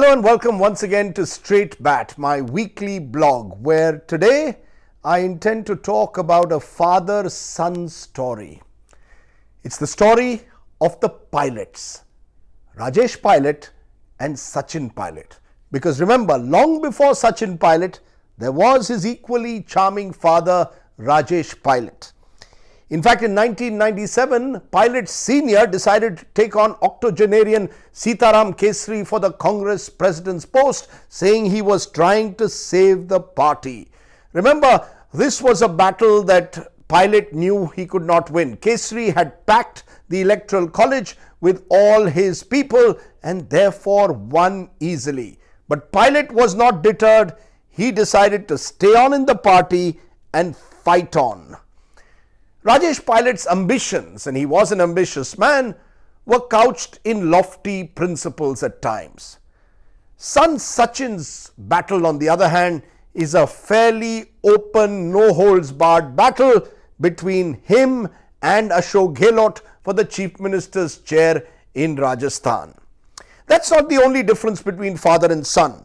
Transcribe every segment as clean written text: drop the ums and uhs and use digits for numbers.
Hello and welcome once again to Straight Bat, my weekly blog, where today I intend to talk about a father-son story. It's the story of the pilots, Rajesh Pilot and Sachin Pilot. Because remember, long before Sachin Pilot, there was his equally charming father, Rajesh Pilot. In fact, in 1997, Pilot Sr. decided to take on octogenarian Sitaram Kesri for the Congress president's post, saying he was trying to save the party. Remember, this was a battle that Pilot knew he could not win. Kesri had packed the Electoral College with all his people and therefore won easily. But Pilot was not deterred. He decided to stay on in the party and fight on. Rajesh Pilot's ambitions, and he was an ambitious man, were couched in lofty principles at times. Son Sachin's battle, on the other hand, is a fairly open, no-holds-barred battle between him and Ashok Gehlot for the Chief Minister's chair in Rajasthan. That's not the only difference between father and son.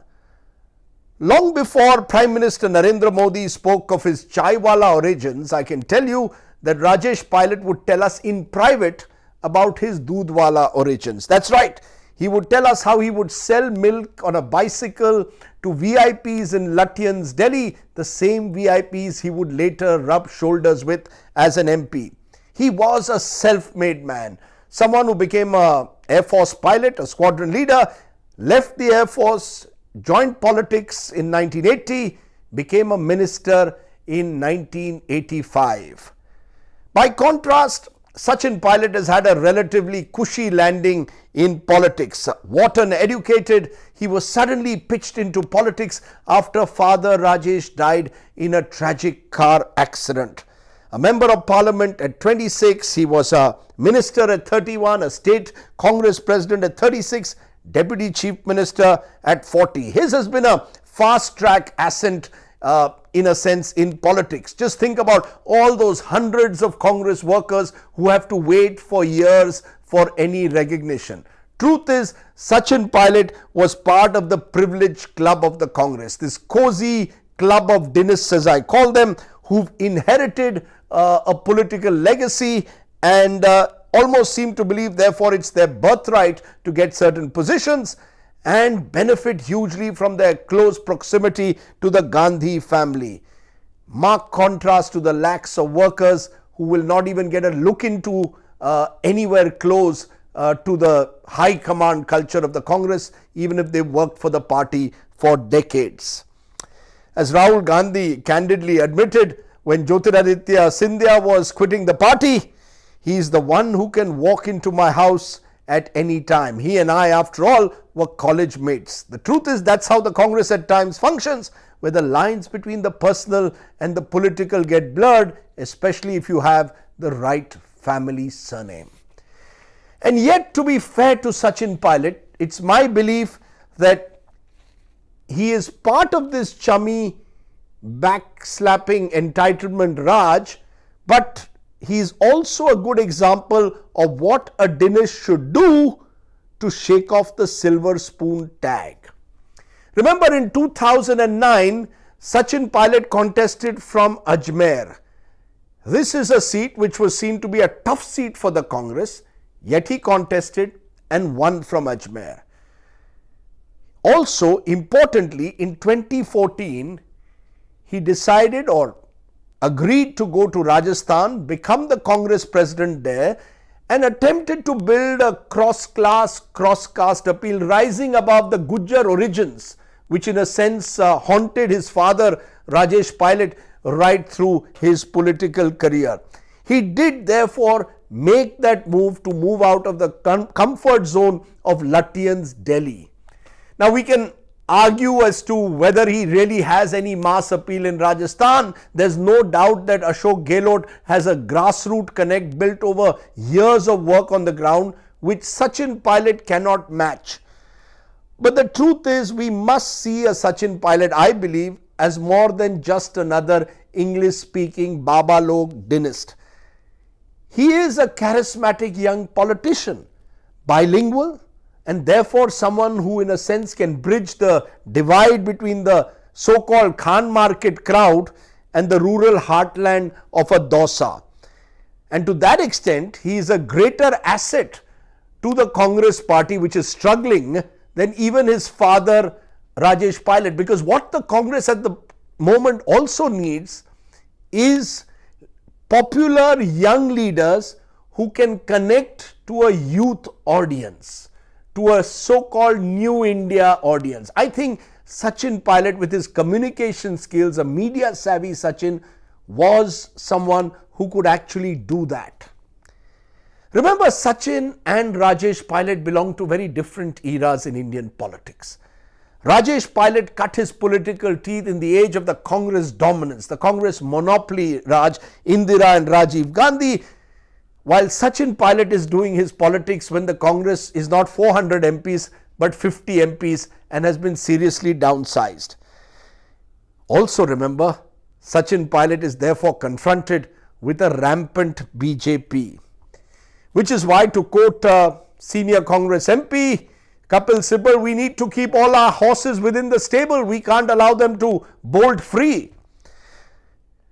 Long before Prime Minister Narendra Modi spoke of his chaiwala origins, I can tell you that Rajesh Pilot would tell us in private about his Dudhwala origins. That's right, he would tell us how he would sell milk on a bicycle to VIPs in Lutyens, Delhi, the same VIPs he would later rub shoulders with as an MP. He was a self-made man, someone who became an Air Force pilot, a squadron leader, left the Air Force, joined politics in 1980, became a minister in 1985. By contrast, Sachin Pilot has had a relatively cushy landing in politics. Wharton educated, he was suddenly pitched into politics after father Rajesh died in a tragic car accident. A member of parliament at 26, he was a minister at 31, a state Congress president at 36, deputy chief minister at 40. His has been a fast-track ascent in a sense in politics. Just think about all those hundreds of Congress workers who have to wait for years for any recognition. Truth is, Sachin Pilot was part of the privileged club of the Congress, this cozy club of dynasts, as I call them, who've inherited a political legacy and almost seem to believe therefore it's their birthright to get certain positions and benefit hugely from their close proximity to the Gandhi family. Marked contrast to the lakhs of workers who will not even get a look into anywhere close to the high command culture of the Congress, even if they worked for the party for decades. As Rahul Gandhi candidly admitted when Jyotiraditya Scindia was quitting the party, he is the one who can walk into my house at any time. He and I, after all, were college mates. The truth is, that's how the Congress at times functions, where the lines between the personal and the political get blurred, especially if you have the right family surname. And yet, to be fair to Sachin Pilot, it's my belief that he is part of this chummy, backslapping entitlement Raj, but he is also a good example of what a Dinesh should do to shake off the silver spoon tag. Remember, in 2009, Sachin Pilot contested from Ajmer. This is a seat which was seen to be a tough seat for the Congress, yet he contested and won from Ajmer. Also, importantly, in 2014, he decided or agreed to go to Rajasthan, become the Congress president there, and attempted to build a cross-class, cross-caste appeal rising above the Gujjar origins, which in a sense haunted his father Rajesh Pilot right through his political career. He did therefore make that move to move out of the comfort zone of Lutyens, Delhi. Now we can argue as to whether he really has any mass appeal in Rajasthan. There's no doubt that Ashok Gehlot has a grassroots connect built over years of work on the ground, which Sachin Pilot cannot match. But the truth is, we must see a Sachin Pilot, I believe, as more than just another English-speaking Baba Log dynast. He is a charismatic young politician, bilingual, and therefore someone who in a sense can bridge the divide between the so-called Khan market crowd and the rural heartland of a Dausa. And to that extent, he is a greater asset to the Congress party, which is struggling, than even his father Rajesh Pilot. Because what the Congress at the moment also needs is popular young leaders who can connect to a youth audience, to a so-called New India audience. I think Sachin Pilot, with his communication skills, a media savvy Sachin, was someone who could actually do that. Remember, Sachin and Rajesh Pilot belong to very different eras in Indian politics. Rajesh Pilot cut his political teeth in the age of the Congress dominance, the Congress monopoly Raj, Indira and Rajiv Gandhi, while Sachin Pilot is doing his politics when the Congress is not 400 MPs but 50 MPs and has been seriously downsized. Also remember, Sachin Pilot is therefore confronted with a rampant BJP, which is why, to quote senior Congress MP Kapil Sibal, we need to keep all our horses within the stable. We can't allow them to bolt free.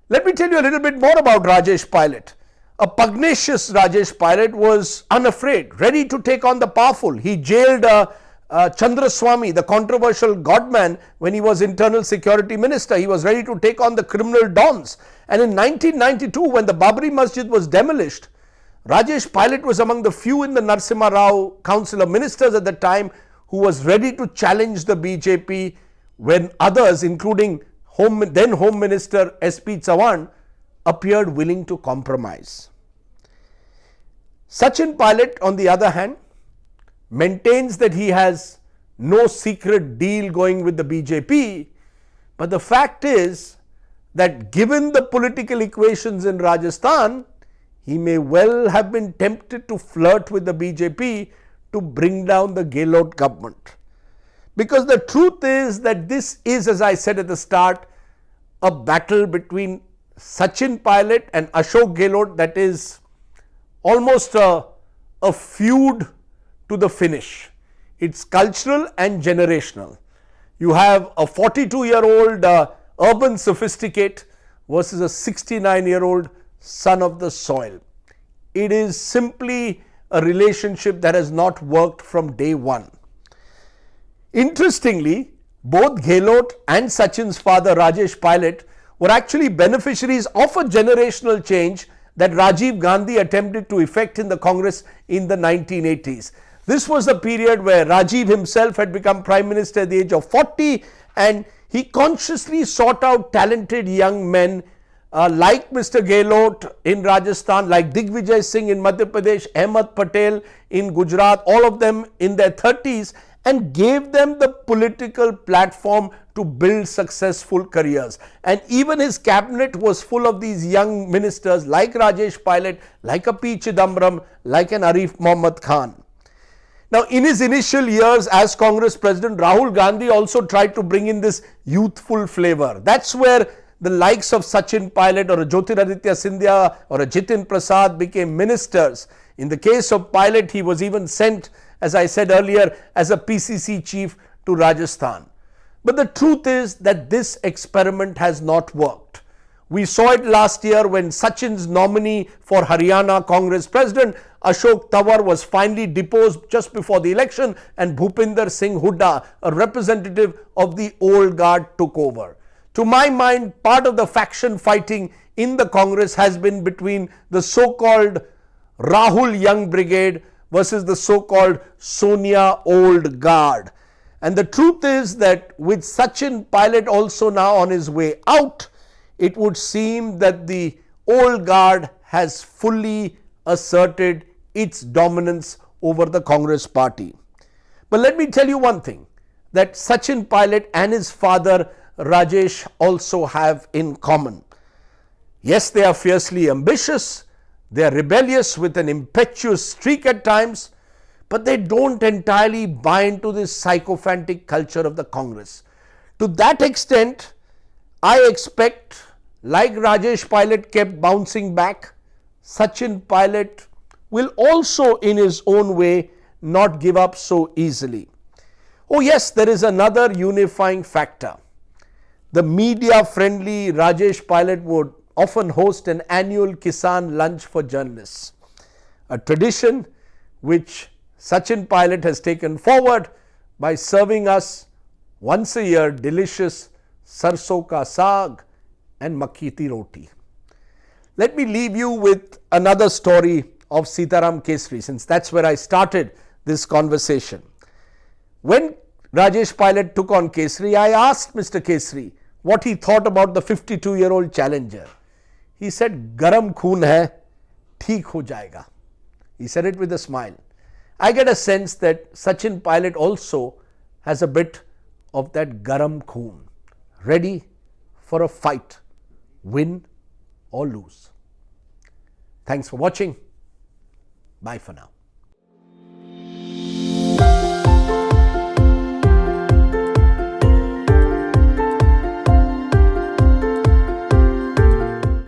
Let me tell you a little bit more about Rajesh Pilot. A pugnacious Rajesh Pilot was unafraid, ready to take on the powerful. He jailed Chandraswamy, the controversial godman, when he was Internal Security Minister. He was ready to take on the criminal dons. And in 1992, when the Babri Masjid was demolished, Rajesh Pilot was among the few in the Narasimha Rao Council of Ministers at the time who was ready to challenge the BJP when others, including then Home Minister S.P. Chauhan, appeared willing to compromise. Sachin Pilot, on the other hand, maintains that he has no secret deal going with the BJP, but the fact is that given the political equations in Rajasthan, he may well have been tempted to flirt with the BJP to bring down the Gehlot government. Because the truth is that this is, as I said at the start, a battle between Sachin Pilot and Ashok Gehlot that is almost a feud to the finish. It's cultural and generational. You have a 42-year-old urban sophisticate versus a 69-year-old son of the soil. It is simply a relationship that has not worked from day one. Interestingly, both Gehlot and Sachin's father Rajesh Pilot were actually beneficiaries of a generational change that Rajiv Gandhi attempted to effect in the Congress in the 1980s. This was the period where Rajiv himself had become Prime Minister at the age of 40, and he consciously sought out talented young men like Mr. Gehlot in Rajasthan, like Digvijay Singh in Madhya Pradesh, Ahmed Patel in Gujarat, all of them in their 30s, and gave them the political platform to build successful careers. And even his cabinet was full of these young ministers like Rajesh Pilot, like a P. Chidambaram, like an Arif Mohammad Khan. Now, in his initial years as Congress President, Rahul Gandhi also tried to bring in this youthful flavor. That's where the likes of Sachin Pilot or a Jyotiraditya Scindia or a Jitin Prasad became ministers. In the case of Pilot, he was even sent, as I said earlier, as a PCC chief to Rajasthan. But the truth is that this experiment has not worked. We saw it last year when Sachin's nominee for Haryana Congress President, Ashok Tawar, was finally deposed just before the election, and Bhupinder Singh Hooda, a representative of the old guard, took over. To my mind, part of the faction fighting in the Congress has been between the so-called Rahul Young Brigade versus the so-called Sonia Old Guard. And the truth is that with Sachin Pilot also now on his way out, it would seem that the old guard has fully asserted its dominance over the Congress party. But let me tell you one thing that Sachin Pilot and his father Rajesh also have in common. Yes, they are fiercely ambitious, they are rebellious with an impetuous streak at times, but they don't entirely buy into this sycophantic culture of the Congress. To that extent, I expect, like Rajesh Pilot kept bouncing back, Sachin Pilot will also in his own way not give up so easily. Oh yes, there is another unifying factor. The media-friendly Rajesh Pilot would often host an annual Kisan lunch for journalists, a tradition which Sachin Pilot has taken forward by serving us once a year delicious sarson ka saag and makki ki roti. Let me leave you with another story of Sitaram Kesri, since that's where I started this conversation. When Rajesh Pilot took on Kesri, I asked Mr. Kesri what he thought about the 52-year-old challenger. He said, "Garam khoon hai, theek ho jayega." He said it with a smile. I get a sense that Sachin Pilot also has a bit of that garam khoon, ready for a fight, win or lose. Thanks for watching. Bye for now.